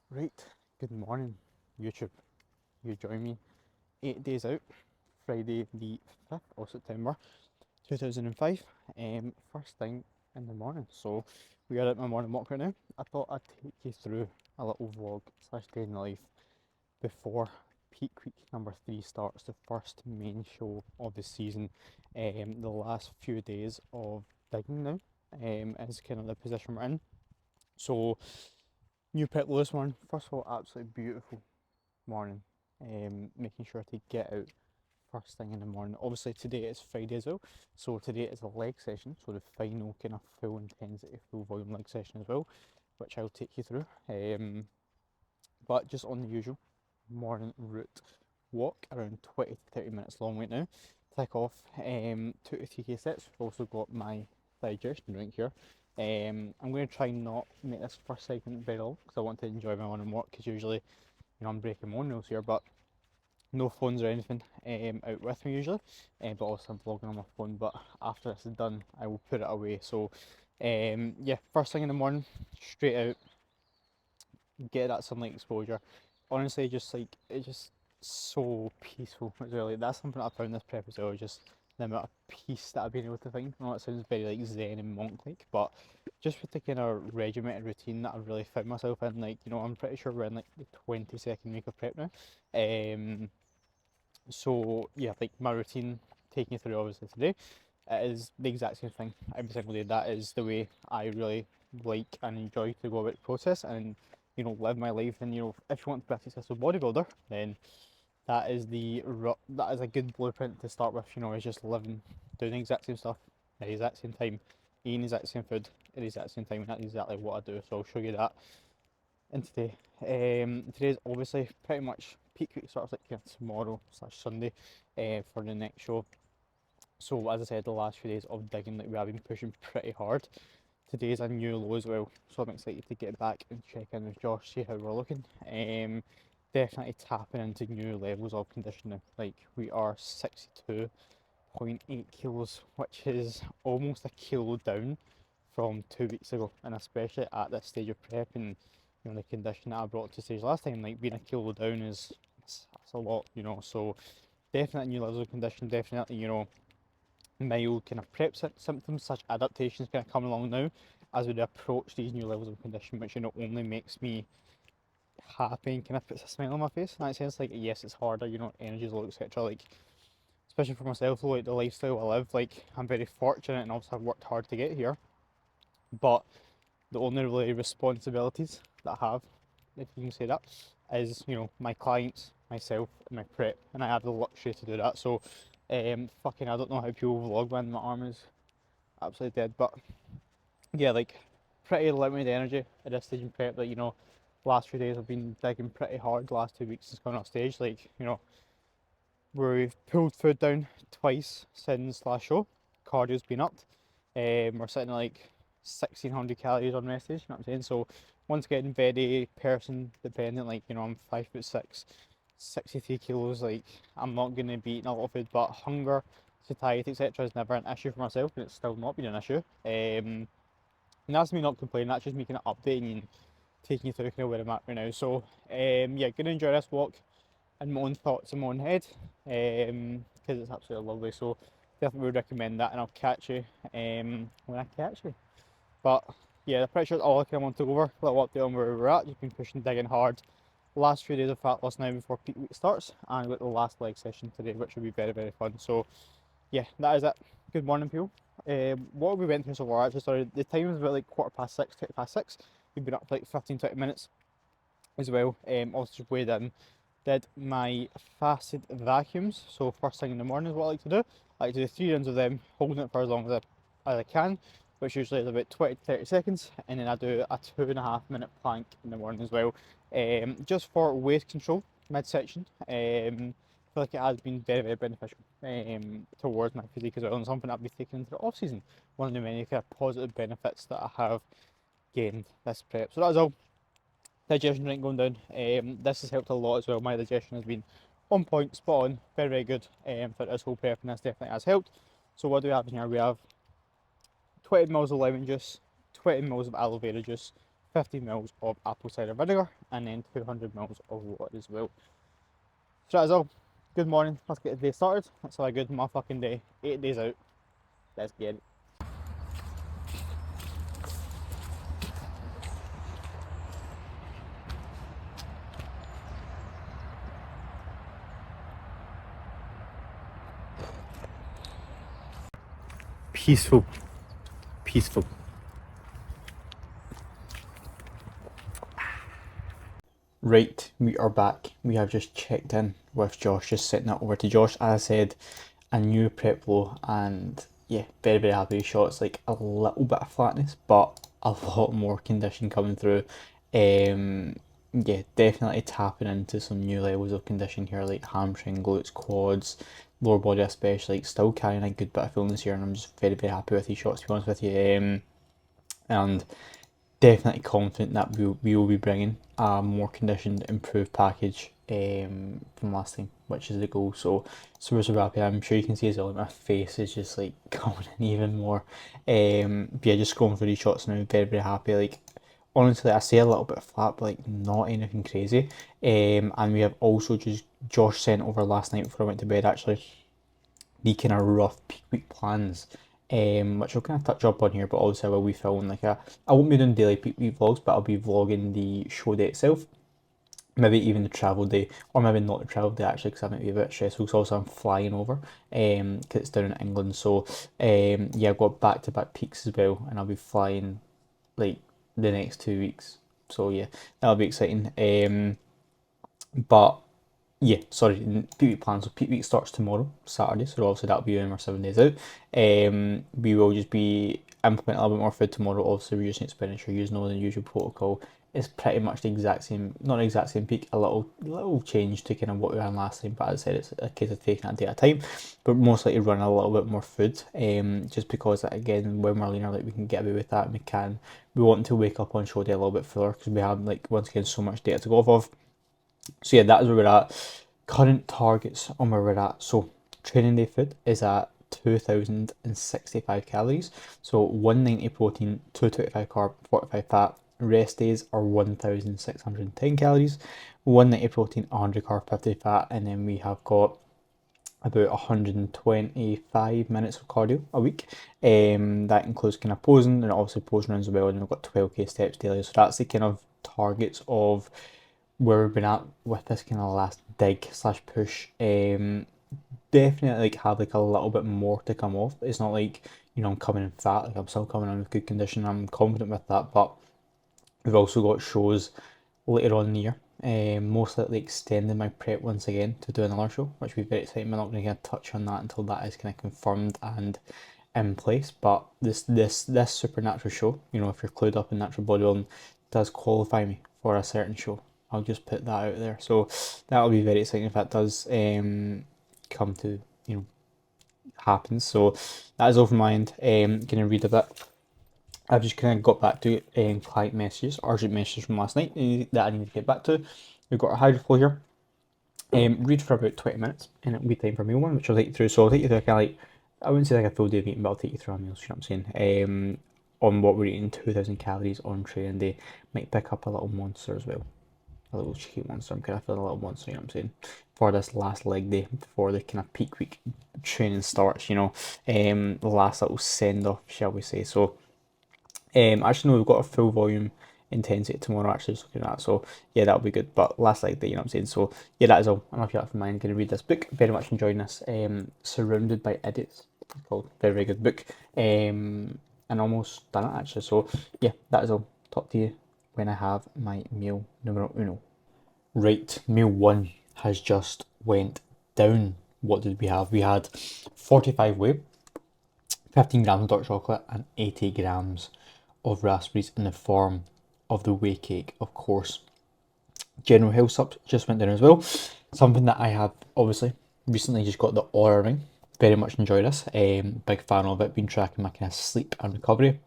Right, good morning, YouTube. You join me 8 days out, Friday the 5th of September 2005, first thing in the morning. So, we are at my morning walk right now. I thought I'd take you through a little vlog slash day in the life before peak week number 3 starts, the first main show of the season. The last few days of digging now is kind of the position we're in. So, new pet this morning. First of all, absolutely beautiful morning. Making sure to get out first thing in the morning. Obviously today is Friday as well, so today is a leg session, so the final kind of full intensity, full volume leg session as well, which I'll take you through. But just on the usual morning route walk, around 20 to 30 minutes long right now. Tick off 2 to 3k steps. We've also got my digestion drink here. I'm going to try and not make this first segment very long because I want to enjoy my morning walk, because usually I'm breaking my own rules here, but no phones or anything out with me usually. But also I'm vlogging on my phone. But after this is done, I will put it away. So, yeah, first thing in the morning, straight out, get that sunlight exposure. Honestly, just like it's just so peaceful as well. Like, that's something I found this prep as well. Just the amount of peace that I've been able to find. I know it sounds very like zen and monk-like, but just with the kind of regimented routine that I've really found myself in, like I'm pretty sure we're in like the 22nd week of prep now. So yeah, like my routine, taking you through obviously today, it is the exact same thing every single day. That is the way I really like and enjoy to go about the process and live my life. And if you want to be a successful bodybuilder, then that is a good blueprint to start with. Is just living, doing the exact same stuff at the exact same time, eating the exact same food at the exact same time, and that's exactly what I do. So I'll show you that in today. Today's obviously pretty much peak week, sort of like tomorrow slash Sunday for the next show. So as I said, the last few days of digging, like we have been pushing pretty hard. Today's a new low as well, so I'm excited to get back and check in with Josh, see how we're looking. Definitely tapping into new levels of conditioning. Like we are 62.8 kilos, which is almost a kilo down from 2 weeks ago, and especially at this stage of prep and the condition that I brought to stage last time, like being a kilo down is that's a lot, So definitely new levels of condition, definitely mild kind of prep symptoms such adaptations kind of coming along now as we approach these new levels of condition, which only makes me happy and kind of puts a smile on my face. In that sense, like yes, it's harder, energy's low, etc. Like especially for myself, like the lifestyle I live, like I'm very fortunate and also I've worked hard to get here. But the only really responsibilities that I have, if you can say that, is my clients, myself, and my prep, and I have the luxury to do that. So, fucking, I don't know how people vlog when my arm is absolutely dead, but yeah, like pretty limited energy at this stage in prep. Like last few days I've been digging pretty hard. The last 2 weeks since going off stage, like we've pulled food down twice since last show. Cardio's been upped. We're sitting at like 1600 calories on rest days, you know what I'm saying? So once again, very person dependent. Like I'm 5'6", 63 kilos. Like I'm not gonna be eating a lot of food, but hunger, satiety, etc. is never an issue for myself, and it's still not been an issue. And that's me not complaining. That's just me kind of updating and taking you through kind of where I'm at right now. So yeah, gonna enjoy this walk and my own thoughts in my own head, because it's absolutely lovely. So definitely would recommend that, and I'll catch you when I catch you. But yeah, the pressure is all I kind of want to go over. A little update on where we're at. Just been pushing, digging hard. Last few days of fat loss now before peak week starts, and I've got the last leg session today, which will be very, very fun. So yeah, that is it. Good morning, people. What we went through so far, actually, sorry, the time was about like quarter past six, 20 past six. We've been up for like 15, 20 minutes as well. Also just weighed in. Did my fasted vacuums. So first thing in the morning is what I like to do. I like to do 3 rounds of them, holding it for as long as I can, which usually is about 20 to 30 seconds. And then I do a 2.5 minute plank in the morning as well. Just for weight control midsection. I feel like it has been very, very beneficial towards my physique as well, and something I'll be taking into the off season. One of the many kind of positive benefits that I have gained this prep. So that was all. Digestion rate going down. This has helped a lot as well. My digestion has been on point, spot on, very, very good for this whole prep, and this definitely has helped. So what do we have in here? We have 20 mils of lemon juice, 20 mils of aloe vera juice, 50 mils of apple cider vinegar, and then 200 mils of water as well. So that is all. Good morning, let's get the day started. That's all a good motherfucking day. 8 days out. Let's get it. Peaceful. Peaceful. Right, we are back. We have just checked in with Josh, just sitting it over to Josh. As I said, a new prep flow, and yeah, very, very happy with shots. Like a little bit of flatness, but a lot more condition coming through. Yeah, definitely tapping into some new levels of condition here, like hamstring, glutes, quads, lower body especially. Like, still carrying a good bit of fullness here, and I'm just very, very happy with these shots, to be honest with you. And definitely confident that we will be bringing a more conditioned, improved package from last time, which is the goal. So super happy. I'm sure you can see as well, my face is just like coming in even more. But yeah, just going through these shots now, very, very happy. Like, honestly, I say a little bit flat, but like not anything crazy. And we have also just Josh sent over last night before I went to bed actually the kind of rough peak week plans, which I'll kind of touch up on here, but also I will be filming like I won't be doing daily peak week vlogs, but I'll be vlogging the show day itself, maybe even the travel day, or maybe not the travel day actually, because I might be a bit stressful, because also I'm flying over, because it's down in England, so yeah, I've got back-to-back peaks as well, and I'll be flying like the next 2 weeks, so yeah, that'll be exciting, but yeah, sorry, peak week plans. So peak week starts tomorrow, Saturday. So obviously that'll be when we're 7 days out. We will just be implementing a little bit more food tomorrow. Obviously reducing expenditure, using all the usual protocol. It's pretty much the exact same, not exact same peak. A little change to kind of what we ran last time. But as I said, it's a case of taking a day at a time. But most likely run a little bit more food. Just because again, when we're leaner, like we can get away with that. And we can. We want to wake up on show day a little bit fuller because we have like once again so much data to go off of. So yeah, that is where we're at. Current targets on where we're at. So training day food is at 2,065 calories. So 190 protein, 225 carb, 45 fat. Rest days are 1,610 calories, 190 protein, 100 carb, 50 fat, and then we have got about 125 minutes of cardio a week. That includes kind of posing and obviously posing runs as well, and we've got 12k steps daily. So that's the kind of targets of where we've been at with this kind of last dig slash push. Definitely like have like a little bit more to come off. It's not like, you know, I'm coming in fat, like I'm still coming in with good condition. I'm confident with that, but we've also got shows later on in the year. Most likely extending my prep once again to do another show, which will be very exciting. I'm not going to touch on that until that is kind of confirmed and in place. But this supernatural show, you know, if you're clued up in natural bodybuilding, does qualify me for a certain show. I'll just put that out there. So that'll be very exciting if that does come to, you know, happen. So that is all from my end. Gonna read a bit. I've just kind of got back to client messages, urgent messages from last night that I need to get back to. We've got a hydro flow here. Read for about 20 minutes, and it'll be time for meal one, which I'll take you through. So I'll take you through kind of like, I wouldn't say like a full day of eating, but I'll take you through our meals, you know what I'm saying? On what we're eating, 2,000 calories on training day. Might pick up a little monster as well. A little cheeky monster. I'm kind of feeling a little monster, you know what I'm saying? For this last leg day, before the kind of peak week training starts, you know. The last little send off, shall we say. So, actually, no, we've got a full volume intensity tomorrow, actually, just looking at that. So, yeah, that'll be good. But last leg day, you know what I'm saying? So, yeah, that is all. Enough of that for mine. Going to read this book. Very much enjoying this. Surrounded by Idiots. It's called. Very, very good book. And almost done it, actually. So, yeah, that is all. Talk to you when I have my meal numero uno. Right, meal one has just went down. What did we have? We had 45 whey, 15 grams of dark chocolate, and 80 grams of raspberries in the form of the whey cake, of course. General health subs just went down as well. Something that I have obviously recently just got the Aura ring. Very much enjoy this. Big fan of it. Been tracking my kind of sleep and recovery.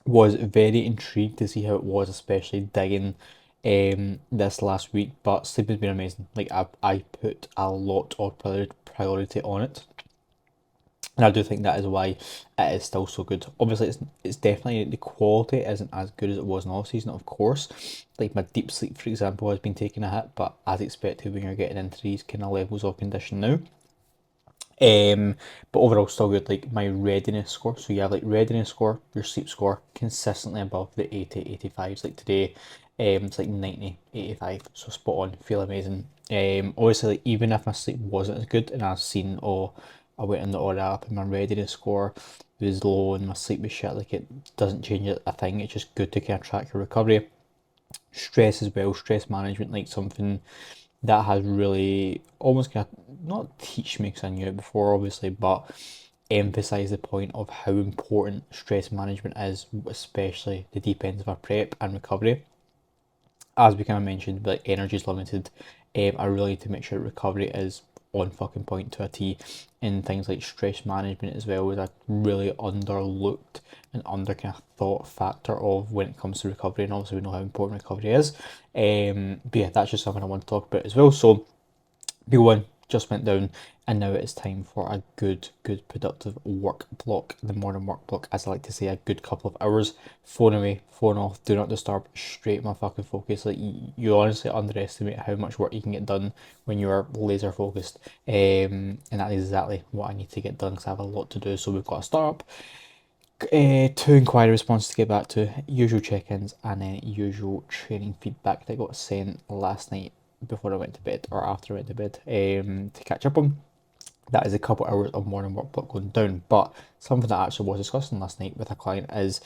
Was very intrigued to see how it was, especially digging this last week. But sleep has been amazing. Like I put a lot of priority on it. And I do think that is why it is still so good. Obviously, it's definitely, the quality isn't as good as it was in off season, of course. Like my deep sleep, for example, has been taking a hit, but as expected when you're getting into these kind of levels of condition now. Um, but overall, still good. Like my readiness score. So you have like readiness score, your sleep score, consistently above the 80, 85s. Like today, it's like 90, 85. So spot on. Feel amazing. Obviously, like, even if my sleep wasn't as good, and I've seen, oh, I went on the odd app and my readiness score was low and my sleep was shit. Like it doesn't change a thing. It's just good to kind of track your recovery. Stress as well. Stress management, like something that has really almost kind of not teach me because I knew it before, obviously, but emphasize the point of how important stress management is, especially the deep ends of our prep and recovery. As we kind of mentioned, like energy is limited. I really need to make sure recovery is on fucking point to a T. In things like stress management as well is a really underlooked and under kind of thought factor of when it comes to recovery, and obviously we know how important recovery is. But yeah, that's just something I want to talk about as well. So B1 just went down, and now it's time for a good productive work block, the morning work block, as I like to say, a good couple of hours. Phone away, phone off, do not disturb, straight my fucking focus. Like you honestly underestimate how much work you can get done when you are laser focused. And that is exactly what I need to get done because I have a lot to do. So we've got to start up. Two inquiry responses to get back to, usual check-ins, and then usual training feedback that got sent last night before I went to bed or after I went to bed to catch up on. That is a couple hours of morning work block going down. But something that I actually was discussing last night with a client is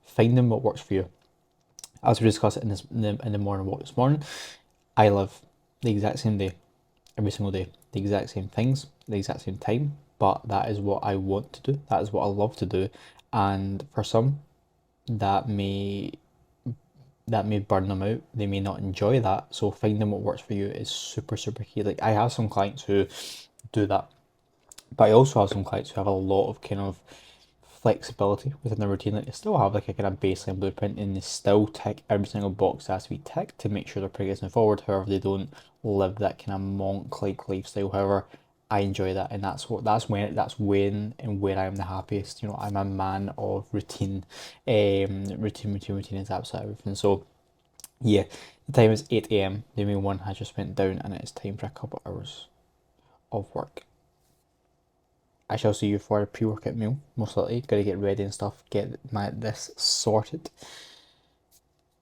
finding what works for you. As we discussed in the morning walk this morning, I live the exact same day every single day, the exact same things, the exact same time, but that is what I want to do. That is what I love to do. And for some, that may burn them out. They may not enjoy that. So finding what works for you is super key. Like I have some clients who do that, but I also have some clients who have a lot of kind of flexibility within their routine. Like they still have like a kind of baseline blueprint and they still tick every single box that has to be ticked to make sure they're progressing forward. However, they don't live that kind of monk-like lifestyle. However, I enjoy that, and that's when and where I'm the happiest. You know, I'm a man of routine. Routine is absolutely everything. So yeah, the time is 8 a.m. The main one has just went down, and it's time for a couple hours of work. I shall see you for a pre-workout meal, most likely. Gotta get ready and stuff, get this sorted.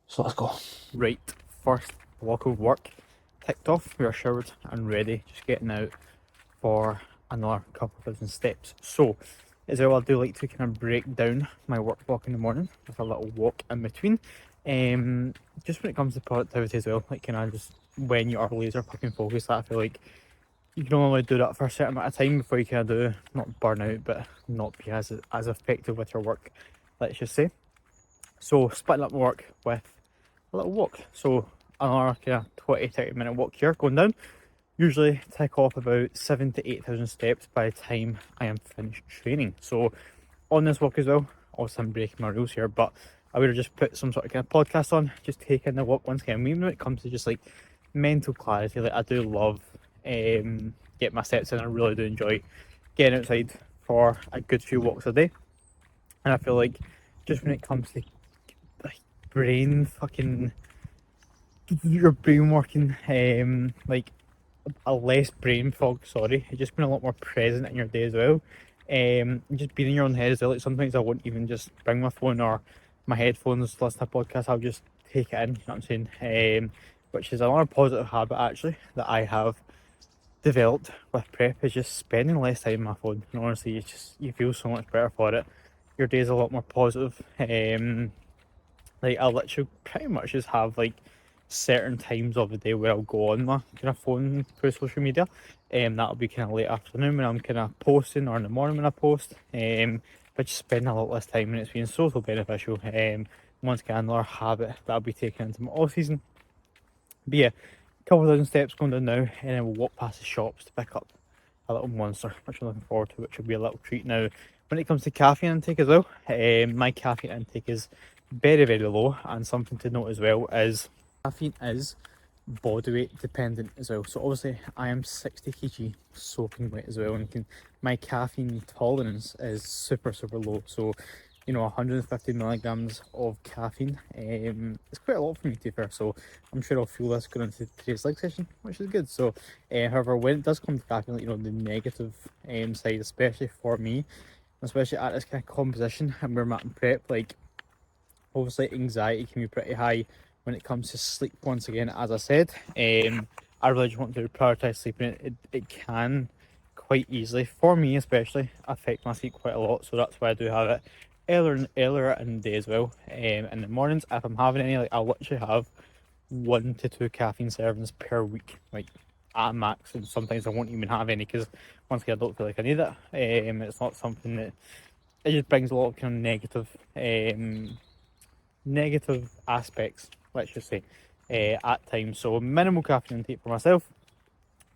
So let's go. Right, first block of work ticked off. We are showered and ready, just getting out for another couple of dozen steps. So, as well, I do like to kind of break down my work block in the morning with a little walk in between. Just when it comes to productivity as well, like kind of just when you are laser fucking focused, I feel like you can only do that for a certain amount of time before you kind of do not burn out, but not be as effective with your work. Let's just say. So splitting up my work with a little walk. So another kind of 20-30 minute walk here going down. Usually take off about 7 to 8,000 steps by the time I am finished training. So on this walk as well, also I'm breaking my rules here, but I would have just put some sort of kind of podcast on, just taking the walk once again. When it comes to just like mental clarity, like I do love getting my steps in. I really do enjoy getting outside for a good few walks a day. And I feel like just when it comes to like brain fucking your brain working, like a less brain fog, sorry, it's just been a lot more present in your day as well. Just being in your own head as well. Like sometimes I won't even just bring my phone or my headphones to listen to a podcast. I'll just take it in, you know what I'm saying? Which is another positive habit actually that I have developed with prep, is just spending less time on my phone. And honestly, it's just you feel so much better for it. Your day's a lot more positive. Like I literally pretty much just have like certain times of the day where I'll go on my kind of phone through social media. That'll be kind of late afternoon when I'm kind of posting, or in the morning when I post. But just spending a lot less time, and it's been so beneficial. Once again, another habit that I'll be taking into my off season. But yeah, a couple of dozen steps going down now, and then we'll walk past the shops to pick up a little monster, which I'm looking forward to, which will be a little treat. Now, when it comes to caffeine intake as well, my caffeine intake is very low, and something to note as well is caffeine is body weight dependent as well. So obviously I am 60 kg soaking wet as well, and my caffeine tolerance is super low. So 150 milligrams of caffeine is quite a lot for me, to be fair. So I'm sure I'll feel this going into today's leg session, which is good. So however, when it does come to caffeine, the negative side, especially for me, especially at this kind of composition and where I'm at in prep, like obviously anxiety can be pretty high when it comes to sleep. Once again, as I said, I really just want to prioritize sleeping. It can quite easily, for me especially, affect my sleep quite a lot. So that's why I do have it earlier in the day as well. In the mornings, if I'm having any, like I'll literally have 1 to 2 caffeine servings per week, like at max, and sometimes I won't even have any because once again I don't feel like I need it. It's not something that, it just brings a lot of kind of negative aspects, let's just say, at times. So minimal caffeine intake for myself,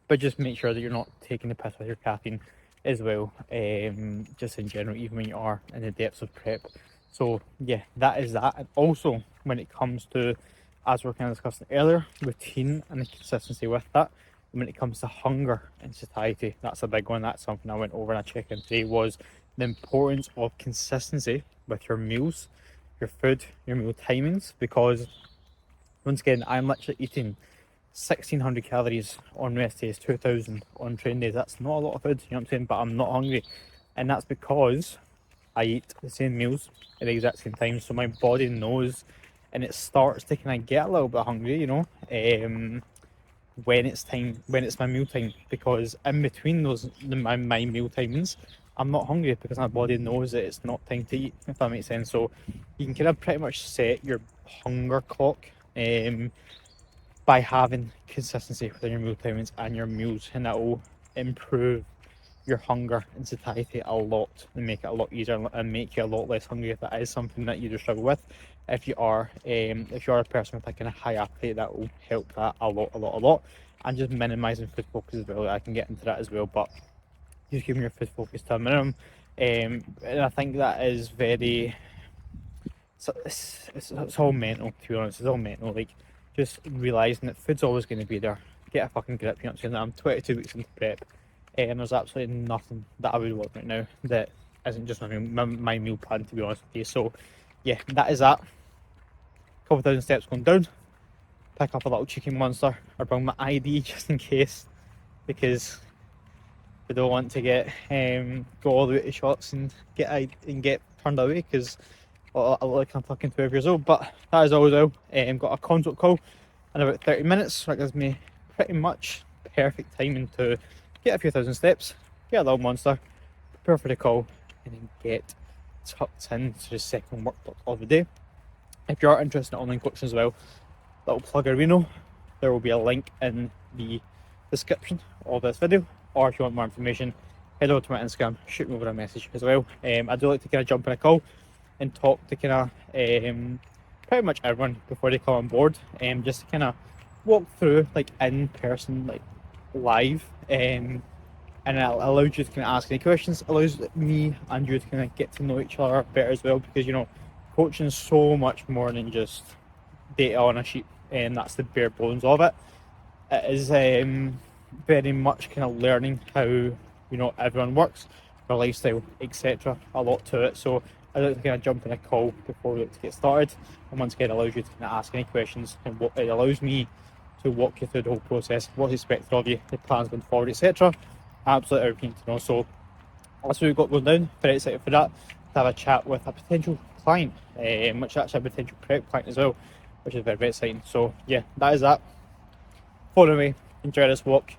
but just make sure that you're not taking the piss with your caffeine as well, just in general, even when you are in the depths of prep. So yeah, that is that. And also when it comes to, as we are kind of discussing earlier, routine and the consistency with that, when it comes to hunger and satiety, that's a big one. That's something I went over and I checked in today, was the importance of consistency with your meals, your food, your meal timings, because once again, I'm literally eating 1600 calories on rest days, 2000 on train days. That's not a lot of food, you know what I'm saying? But I'm not hungry, and that's because I eat the same meals at the exact same time, so my body knows, and it starts to kind of get a little bit hungry, when it's time, when it's my meal time, because in between my meal timings, I'm not hungry because my body knows that it's not time to eat, if that makes sense. So you can kind of pretty much set your hunger clock by having consistency within your meal timings and your meals, and that will improve your hunger and satiety a lot and make it a lot easier and make you a lot less hungry if that is something that you do struggle with. If you are a person with a kind of high appetite, that will help that a lot, and just minimizing food focus as well. I can get into that as well, but just keeping your food focus to a minimum. And I think that is very, it's all mental, to be honest. It's all mental. Like, just realizing that food's always going to be there. Get a fucking grip. You know what I'm saying? I'm 22 weeks into prep, and there's absolutely nothing that I would want right now that isn't just my meal plan, to be honest with you. So yeah, that is that. Couple thousand steps going down. Pick up a little chicken monster, or bring my ID just in case, because we don't want to get go all the way to shots and get turned away because I look like I'm fucking 12 years old. But that is always well. Got a consult call in about 30 minutes, so that gives me pretty much perfect timing to get a few thousand steps, get a little monster, prepare for the call, and then get tucked into the second workbook of the day. If you are interested in online coaching as well, little plug Areno, there will be a link in the description of this video, or if you want more information, head over to my Instagram, shoot me over a message as well. I do like to kind of jump in a call and talk to kind of pretty much everyone before they come on board, just to kind of walk through like in person, like live, and it allows you to kind of ask any questions, allows me and you to kind of get to know each other better as well, because coaching is so much more than just data on a sheet, and that's the bare bones of it. It is very much kind of learning how everyone works, their lifestyle, etc. A lot to it. So I like to kind of jump in a call before we look to get started, and once again allows you to kind of ask any questions, and what it allows me to walk you through the whole process, what's expected of you, the plans going forward, etc. Absolutely everything to know. So that's what we've got going down. Very excited for that, to have a chat with a potential client, which is actually a potential prep client as well, which is very exciting. So yeah, that is that. Follow me, enjoy this walk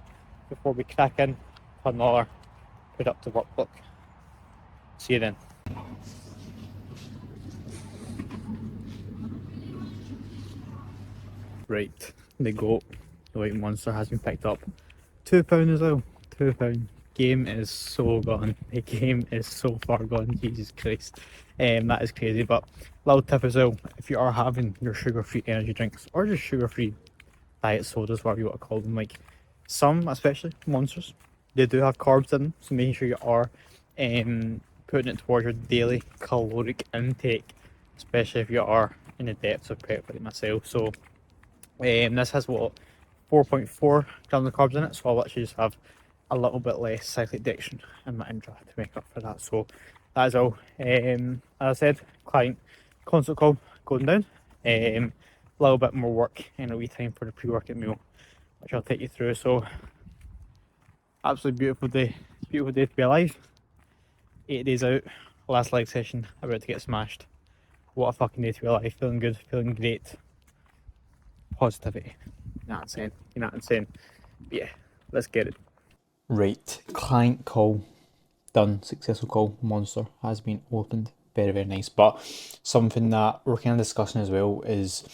before we crack in for another productive workbook. See you then. Right, the goat, the white monster, has been picked up. £2 as well. £2. Game is so gone. The game is so far gone. Jesus Christ. That is crazy. But little tip as well, if you are having your sugar-free energy drinks or just sugar-free diet sodas, whatever you want to call them, like some, especially monsters, they do have carbs in them. So making sure you are putting it towards your daily caloric intake, especially if you are in the depths of prep like myself. So this has what 4.4 grams of carbs in it, so I'll actually just have a little bit less cyclic dextrin in my intra to make up for that. So that is all. As I said, client consult call going down. A little bit more work and a wee time for the pre-workout meal, which I'll take you through. So absolutely beautiful day to be alive. 8 days out, last leg session, about to get smashed. What a fucking day to be alive, feeling good, feeling great. Positivity. You're not insane, you're not insane. But yeah, let's get it. Right, client call done, successful call, monster has been opened. Very, very nice. But something that we're kind of discussing as well is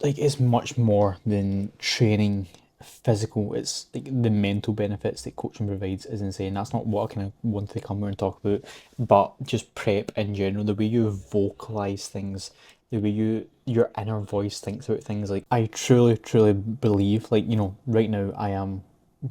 like it's much more than training physical. It's like the mental benefits that coaching provides is insane. That's not what I kind of wanted to come here and talk about, but just prep in general, the way you vocalize things, the way your inner voice thinks about things. Like I truly, truly believe, like, you know, right now I am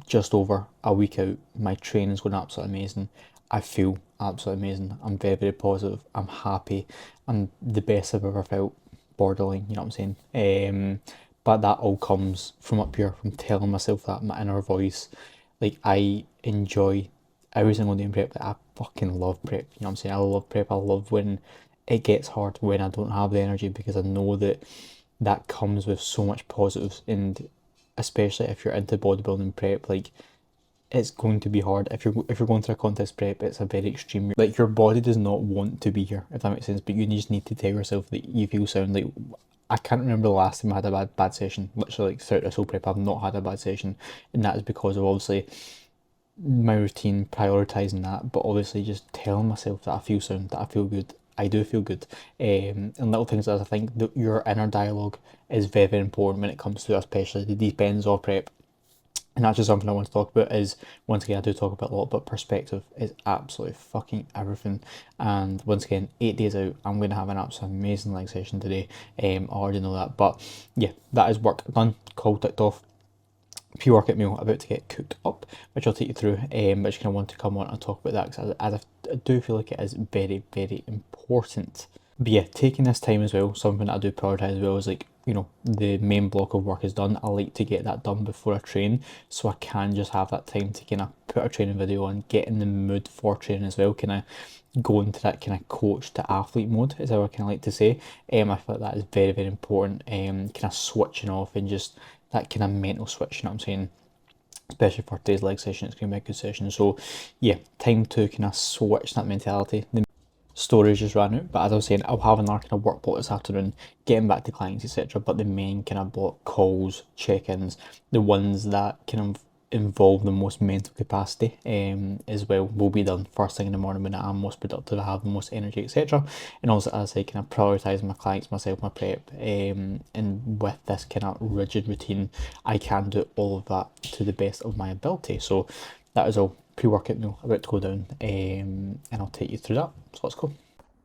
just over a week out. My training's going absolutely amazing. I feel absolutely amazing. I'm very, very positive. I'm happy. I'm the best I've ever felt. Borderline, you know what I'm saying? But that all comes from up here, from telling myself that, my inner voice. Like, I enjoy every single day in prep. Like, I fucking love prep, you know what I'm saying? I love prep. I love when it gets hard, when I don't have the energy, because I know that that comes with so much positives. And especially if you're into bodybuilding prep, like, it's going to be hard. If you're going through a contest prep, it's a very extreme, like, your body does not want to be here, if that makes sense, but you just need to tell yourself that you feel sound. Like, I can't remember the last time I had a bad session. Literally, like, throughout this whole prep, I've not had a bad session, and that is because of obviously my routine, prioritizing that, but obviously just telling myself that I feel sound, that I feel good. I do feel good, and little things as I think that your inner dialogue is very, very important when it comes to especially the deep ends of prep. And that's just something I want to talk about. Is, once again, I do talk about a lot, but perspective is absolutely fucking everything. And once again, 8 days out, I'm going to have an absolutely amazing leg session today. I already know that. But yeah, that is work done, call ticked off. Pre-workout meal about to get cooked up, which I'll take you through. But just kind of want to come on and talk about that, because as I do feel like it is very, very important. But yeah, taking this time as well, something that I do prioritise as well, is like, you know, the main block of work is done. I like to get that done before I train, so I can just have that time to kind of put a training video on, get in the mood for training as well, kind of go into that kind of coach to athlete mode, is how I kind of like to say. I feel like that is very, very important. Kind of switching off and just that kind of mental switch, you know what I'm saying? Especially for today's leg session, it's going to be a good session. So yeah, time to kind of switch that mentality. The storage just ran out, but as I was saying, I'll have another kind of work block this afternoon, getting back to clients, etc. But the main kind of block, calls, check-ins, the ones that kind of involve the most mental capacity as well, will be done first thing in the morning when I'm most productive, I have the most energy, etc. And also, as I say, kind of prioritising my clients, myself, my prep, and with this kind of rigid routine, I can do all of that to the best of my ability. So that is all. Pre-workout meal about to go down, and I'll take you through that. So let's go.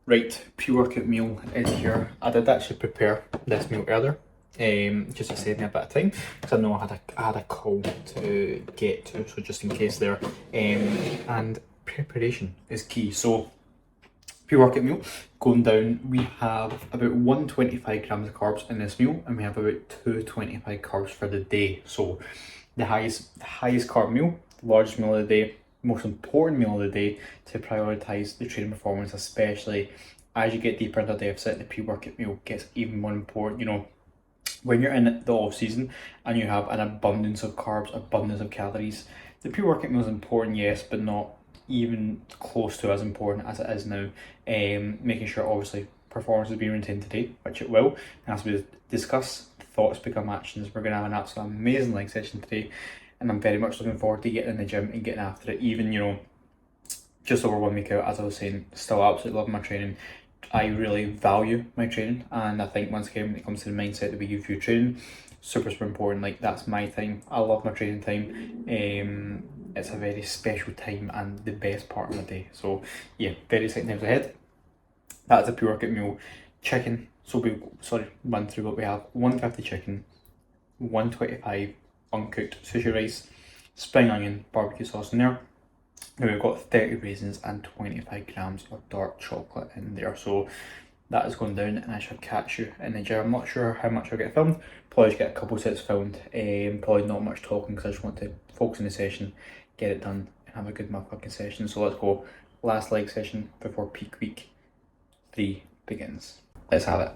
Right, pre-workout meal is here. I did actually prepare this meal earlier, just to save me a bit of time, because I know I had a call to get to, so just in case there. And preparation is key. So pre-workout meal going down, we have about 125 grams of carbs in this meal, and we have about 225 carbs for the day. So the highest carb meal, largest meal of the day, most important meal of the day to prioritize the training performance, especially as you get deeper into the deficit. The pre-workout meal gets even more important. You know, when you're in the off season and you have an abundance of carbs, abundance of calories, the pre-workout meal is important, yes, but not even close to as important as it is now. Making sure obviously performance is being maintained today, which it will. And as we discuss, thoughts become actions. We're going to have an absolutely amazing leg session today, and I'm very much looking forward to getting in the gym and getting after it. Even, you know, just over 1 week out, as I was saying, still absolutely love my training. I really value my training, and I think once again, when it comes to the mindset that we give you training, super important. Like, that's my time. I love my training time. It's a very special time and the best part of the day. So yeah, very exciting times ahead. That's a pre-workout meal. Chicken. So run through what we have. 150 chicken, 125 uncooked sushi rice, spring onion, barbecue sauce in there. Now we've got 30 raisins and 25 grams of dark chocolate in there. So that is going down, and I shall catch you in the gym. I'm not sure how much I'll get filmed. Probably just get a couple sets filmed. Probably not much talking because I just want to focus on the session, get it done, and have a good motherfucking session. So let's go. Last leg session before peak week 3 begins. Let's have it.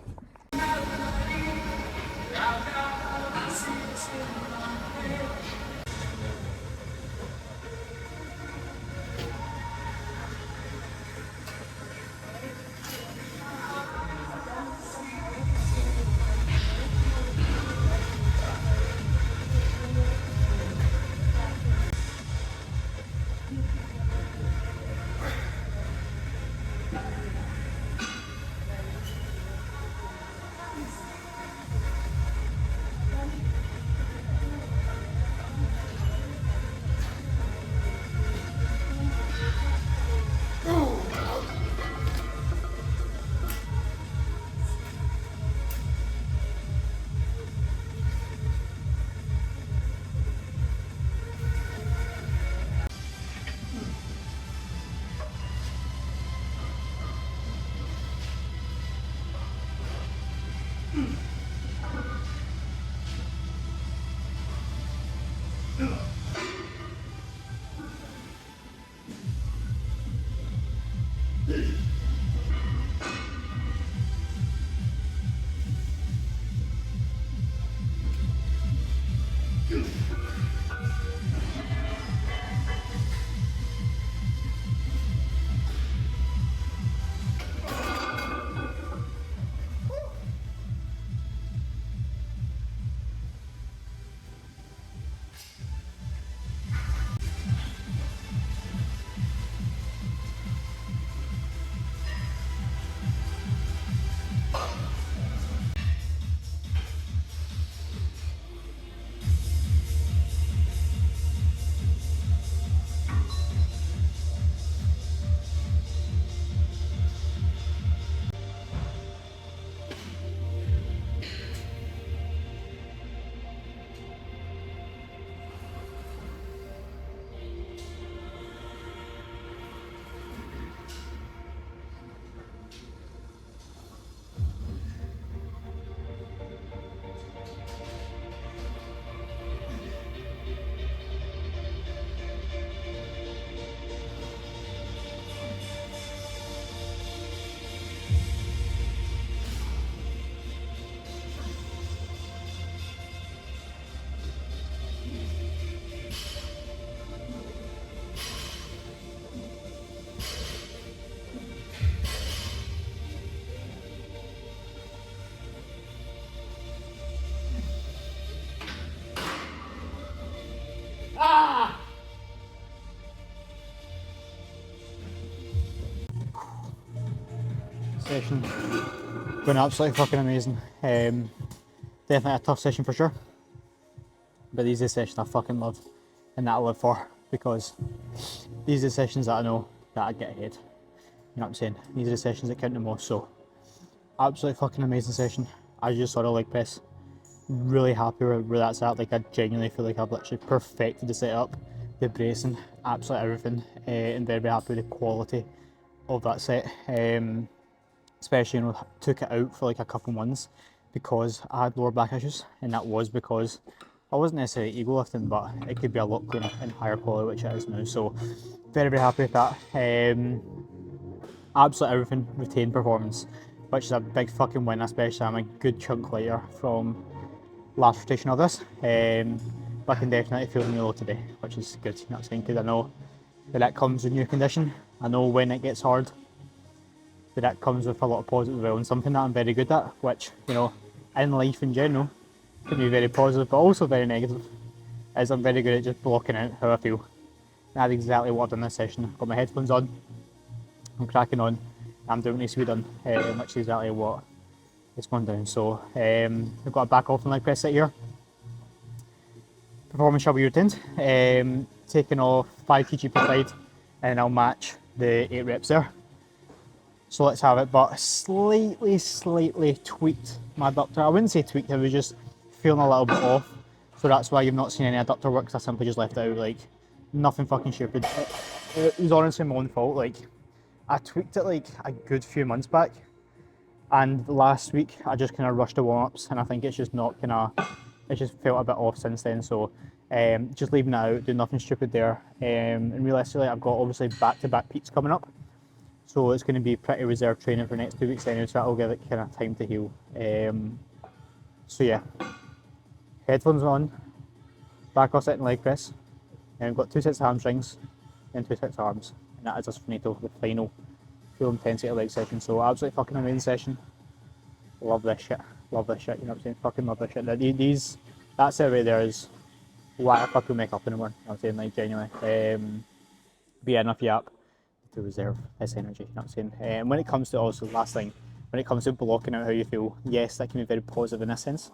Session going absolutely fucking amazing. Definitely a tough session for sure, but these are the sessions I fucking love and that I live for, because these are the sessions that I know that I get ahead. You know what I'm saying? These are the sessions that count the most. So absolutely fucking amazing session. I just saw the leg press. Really happy where that's at. Like, I genuinely feel like I've literally perfected the setup, the bracing, absolutely everything, and very happy with the quality of that set. Especially, you know, took it out for like a couple months because I had lower back issues, and that was because I wasn't necessarily ego lifting, but it could be a lot cleaner and higher quality, which it is now. So very happy with that. Absolutely everything retained performance, which is a big fucking win, especially I'm a good chunk lighter from last rotation of this. But I can definitely feel the low today, which is good, you know what I'm saying, because I know that comes with new condition. I know when it gets hard, that comes with a lot of positive as well, and something that I'm very good at, which, you know, in life in general, can be very positive but also very negative, is I'm very good at just blocking out how I feel. And that's exactly what I've done this session. I've got my headphones on, I'm cracking on, I'm doing what needs to be done, which is exactly what is going down. So I've got a back off and leg press set here. Performance shall be retained, taking off 5 kg per side, and I'll match the 8 reps there. So let's have it, but slightly tweaked my adductor. I wouldn't say tweaked, I was just feeling a little bit off. So that's why you've not seen any adductor work, because I simply just left it out, like, nothing fucking stupid. It was honestly my own fault. Like, I tweaked it like a good few months back, And last week I just kind of rushed the warm-ups, and I think it's just not kind of, it's just felt a bit off since then. So just leaving it out, doing nothing stupid there. And realistically, I've got obviously back-to-back peaks coming up, so it's going to be pretty reserved training for the next 2 weeks anyway, so that'll give it kind of time to heal. So yeah, headphones on, back off sitting leg press, and we've got 2 sets of hamstrings and 2 sets of arms, and that is us finito, the final full intensity leg session. So absolutely fucking amazing session. Love this shit. Love this shit. You know what I'm saying? Fucking love this shit. These, that set right there is what I fucking make up in the morning. You know what I'm saying? Like genuinely. But yeah, enough yap to reserve this energy. You know what I'm saying? And when it comes to also last thing, when it comes to blocking out how you feel, yes, that can be very positive in this sense,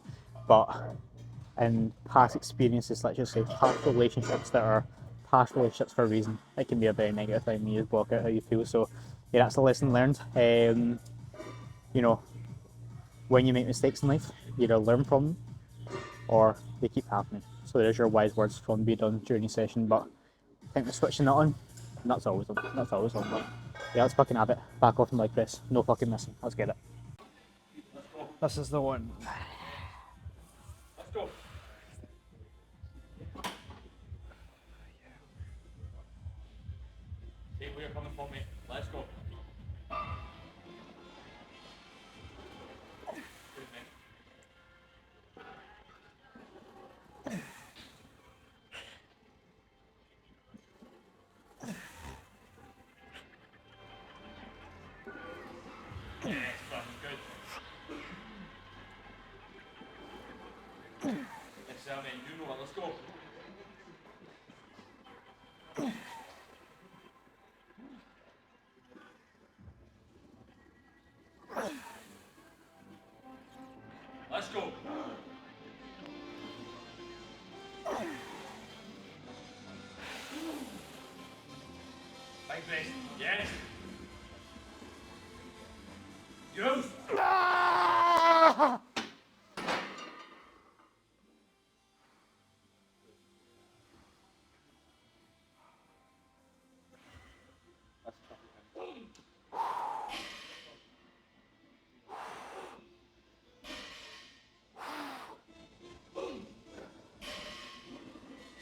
but in past experiences, let's just say past relationships that are past relationships for a reason, it can be a very negative thing when you block out how you feel. So yeah, that's a lesson learned. You know, when you make mistakes in life, you either learn from them or they keep happening. So there's your wise words from being done during the session. But I think we're switching that on, and that's always on. That's always on. But yeah, let's fucking have it. Back off and leg press. No fucking missing. Let's get it. This is the one. Let's go. See where you're coming from, mate. Let's go. Good, mate. Excellent. Good. Excellent, mate. You know it. Let's go. Let's go. Big press. Yes. Yes. Ah!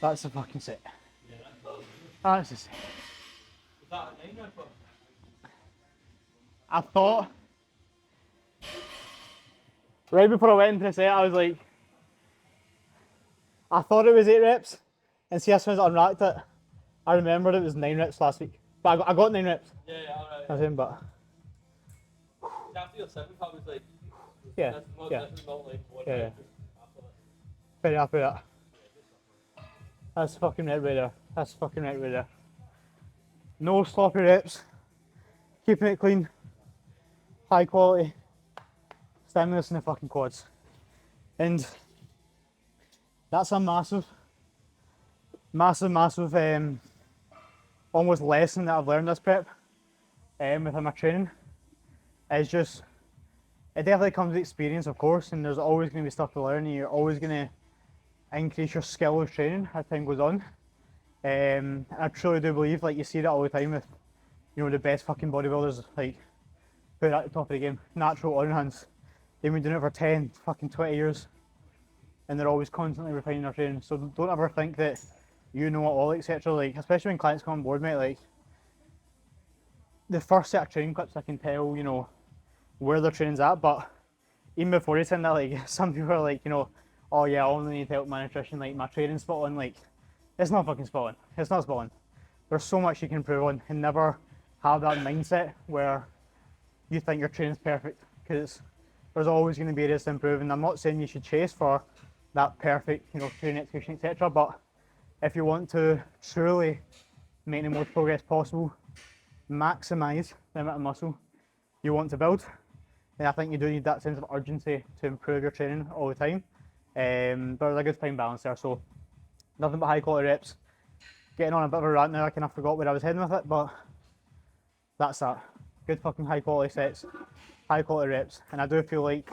That's the fucking set. That's the set. Was that a 9 rep? I thought, right before I went into the set, I was like, I thought it was 8 reps, and see, as soon as I unracked it, I remembered it was 9 reps last week. But I got 9 reps. Yeah, alright. I was saying, but After your 7th, I was like, yeah, this is not, yeah, this is not like one yeah, yeah. rep just after this. Very happy with that. That's fucking right there. That's fucking right there. No sloppy reps. Keeping it clean. High quality. Stimulus in the fucking quads. And that's a massive, almost lesson that I've learned this prep within my training. It's just, it definitely comes with experience, of course, and there's always going to be stuff to learn, and you're always going to increase your skill of training as time goes on. I truly do believe, like you see that all the time with, you know, the best fucking bodybuilders, like put it at the top of the game, natural on hands. They've been doing it for 10, fucking 20 years, and they're always constantly refining their training. So don't ever think that you know it all, etc. Like, especially when clients come on board, mate, like the first set of training clips I can tell, you know, where their training's at, but even before you send that, like some people are like, you know, oh yeah, I only need help with my nutrition, like my training's spot on. Like, it's not fucking spot on. It's not spot on. There's so much you can improve on, and never have that mindset where you think your training's perfect, because there's always going to be areas to improve. And I'm not saying you should chase for that perfect, you know, training execution, etc. But if you want to truly make the most progress possible, maximise the amount of muscle you want to build, then I think you do need that sense of urgency to improve your training all the time. But there's a good fine balance there. So nothing but high quality reps. Getting on a bit of a rant now, I kind of forgot where I was heading with it, but that's that. Good fucking high quality sets, high quality reps, and I do feel like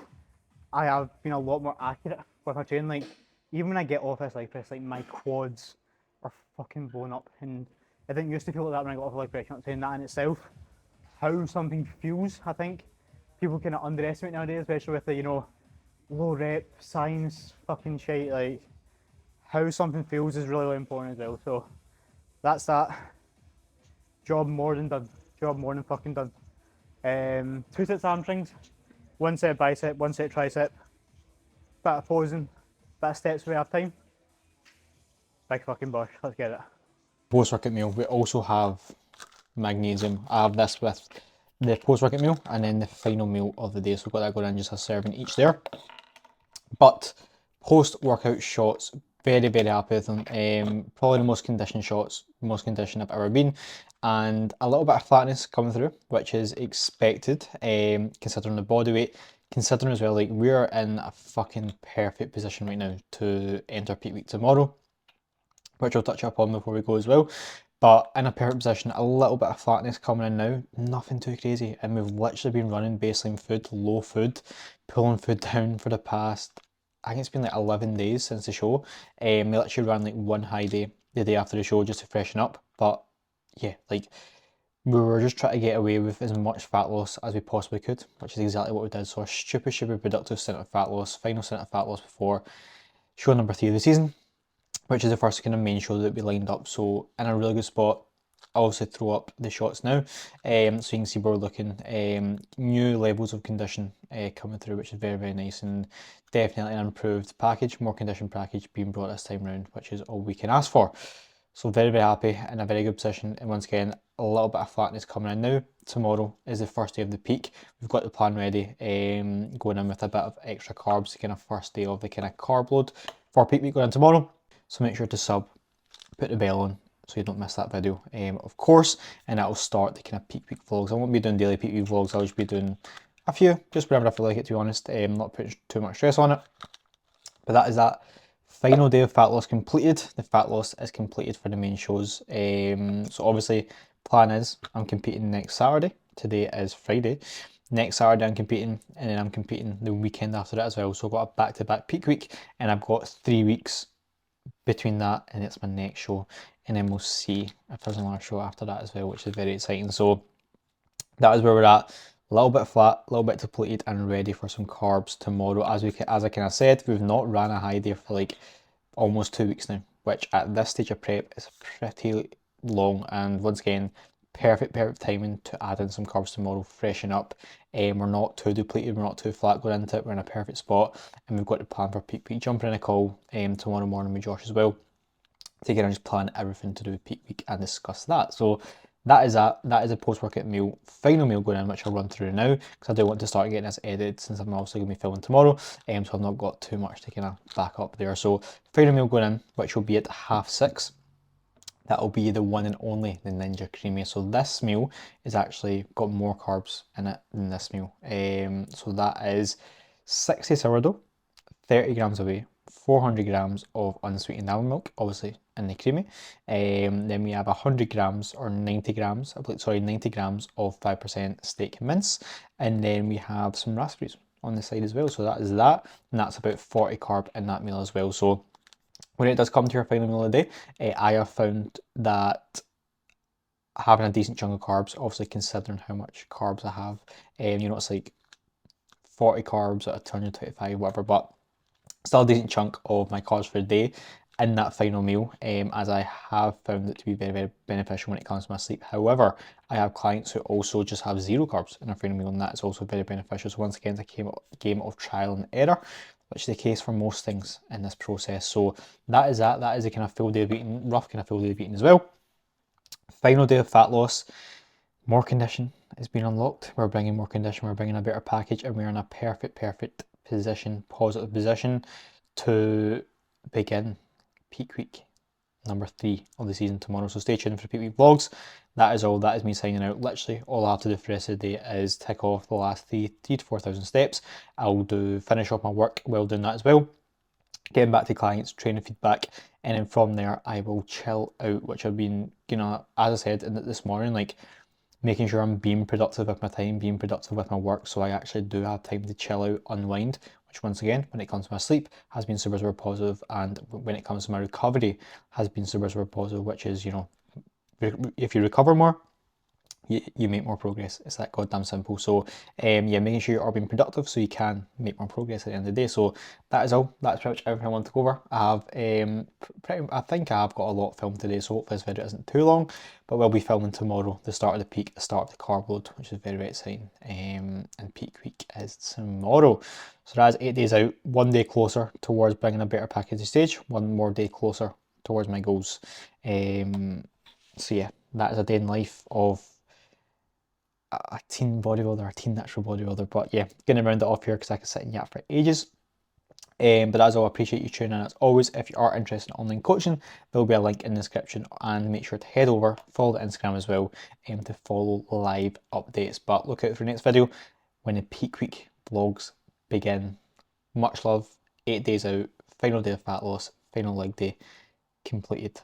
I have been a lot more accurate with my training. Like, even when I get off this leg press, like my quads are fucking blown up, and I didn't used to feel like that when I got off the leg press. You know what I'm saying? That in itself, how something feels, I think, people kind of underestimate nowadays, especially with the, you know, low rep science fucking shit. Like, how something feels is really, really important as well. So that's that. Job more than done. Job more than fucking done. 2 sets of hamstrings, 1 set bicep, 1 set tricep, bit of posing, bit of steps if we have time. Big fucking bush, let's get it. Post-workout meal, we also have magnesium. I have this with the post-workout meal and then the final meal of the day. So we've got that going in, just a serving each there. But post-workout shots, very, very happy with them. Probably the most conditioned shots, most conditioned I've ever been. And a little bit of flatness coming through, which is expected, considering the body weight. Considering as well, like, we're in a fucking perfect position right now to enter peak week tomorrow, which I'll touch upon before we go as well. But in a perfect position, a little bit of flatness coming in now, nothing too crazy. And we've literally been running baseline food, low food, pulling food down for the past, I think it's been like 11 days since the show. We literally ran like one high day the day after the show just to freshen up. But yeah, like, we were just trying to get away with as much fat loss as we possibly could, which is exactly what we did. So a stupid, stupid productive stint of fat loss, final stint of fat loss before show number 3 of the season, which is the first kind of main show that we lined up. So in a really good spot. I'll also throw up the shots now, so you can see where we're looking. New levels of condition coming through, which is very, very nice, and definitely an improved package, more conditioned package being brought this time round, which is all we can ask for. So very, very happy, in a very good position. And once again, a little bit of flatness coming in now. Tomorrow is the first day of the peak. We've got the plan ready, going in with a bit of extra carbs, kind of first day of the kind of carb load for peak week going in tomorrow. So make sure to sub, put the bell on, so you don't miss that video, of course, and that'll start the kind of peak week vlogs. I won't be doing daily peak week vlogs, I'll just be doing a few, just whenever I feel like it, to be honest, not putting too much stress on it. But that is that. Final day of fat loss completed. The fat loss is completed for the main shows. So obviously, plan is I'm competing next Saturday. Today is Friday. Next Saturday I'm competing, and then I'm competing the weekend after that as well. So I've got a back-to-back peak week, and I've got 3 weeks between that and it's my next show, and then we'll see if there's another show after that as well, which is very exciting. So that is where we're at. A little bit flat, a little bit depleted, and ready for some carbs tomorrow. As I kind of said, we've not ran a high day for like almost 2 weeks now, which at this stage of prep is pretty long. And once again, perfect timing to add in some carbs tomorrow, freshen up. We're not too depleted, we're not too flat going into it, we're in a perfect spot, and we've got the plan for peak week. Jumping in a call tomorrow morning with Josh as well, to get and just plan everything to do with peak week and discuss that. So that is a post-workout meal, final meal going in, which I'll run through now, because I do want to start getting this edited, since I'm also going to be filming tomorrow, so I've not got too much to kind of back up there. So final meal going in, which will be at 6:30. That'll be the one and only, the Ninja Creamy. So this meal is actually got more carbs in it than this meal. So that is 60 sourdough, 30 grams of whey, 400 grams of unsweetened almond milk, obviously in the creamy. Then we have 100 grams or 90 grams, 90 grams of 5% steak mince. And then we have some raspberries on the side as well. So that is that. And that's about 40 carb in that meal as well. So when it does come to your final meal of the day, I have found that having a decent chunk of carbs, obviously considering how much carbs I have, it's like 40 carbs at a 225, whatever, but still a decent chunk of my carbs for the day in that final meal, as I have found it to be very, very beneficial when it comes to my sleep. However, I have clients who also just have 0 carbs in their final meal, and that is also very beneficial. So once again, it's a game of trial and error, which is the case for most things in this process. So that is that. That is a kind of full day of eating, rough kind of full day of eating as well. Final day of fat loss. More condition is being unlocked. We're bringing more condition, we're bringing a better package, and we're in a perfect position, positive position to begin peak week number 3 of the season tomorrow. So stay tuned for peak week vlogs. That is all. That is me signing out. Literally all I have to do for the rest of the day is tick off the last 3,000 to 4,000 steps. I'll finish off my work while doing that as well, getting back to clients, training feedback, and then from there I will chill out, which I've been, as I said this morning, like, making sure I'm being productive with my time, being productive with my work, so I actually do have time to chill out, unwind, which once again, when it comes to my sleep, has been super, super positive, and when it comes to my recovery, has been super, super positive, which is, if you recover more, you make more progress. It's that goddamn simple. So yeah, making sure you are being productive so you can make more progress at the end of the day. So that is all. That's pretty much everything I want to go over. I have I think I have got a lot filmed today, so hopefully this video isn't too long. But we'll be filming tomorrow, the start of the peak, the start of the carb load, which is very, very exciting. And peak week is tomorrow. So that's 8 days out, 1 day closer towards bringing a better package to stage, 1 more day closer towards my goals. So yeah, that is a day in life of a teen bodybuilder, a teen natural bodybuilder. But yeah, gonna round it off here because I could sit and yap for ages. But that's all. I appreciate you tuning in. As always, if you are interested in online coaching, there will be a link in the description, and make sure to head over, follow the Instagram as well, to follow live updates. But look out for the next video when the peak week vlogs begin. Much love. 8 days out, final day of fat loss, final leg day completed.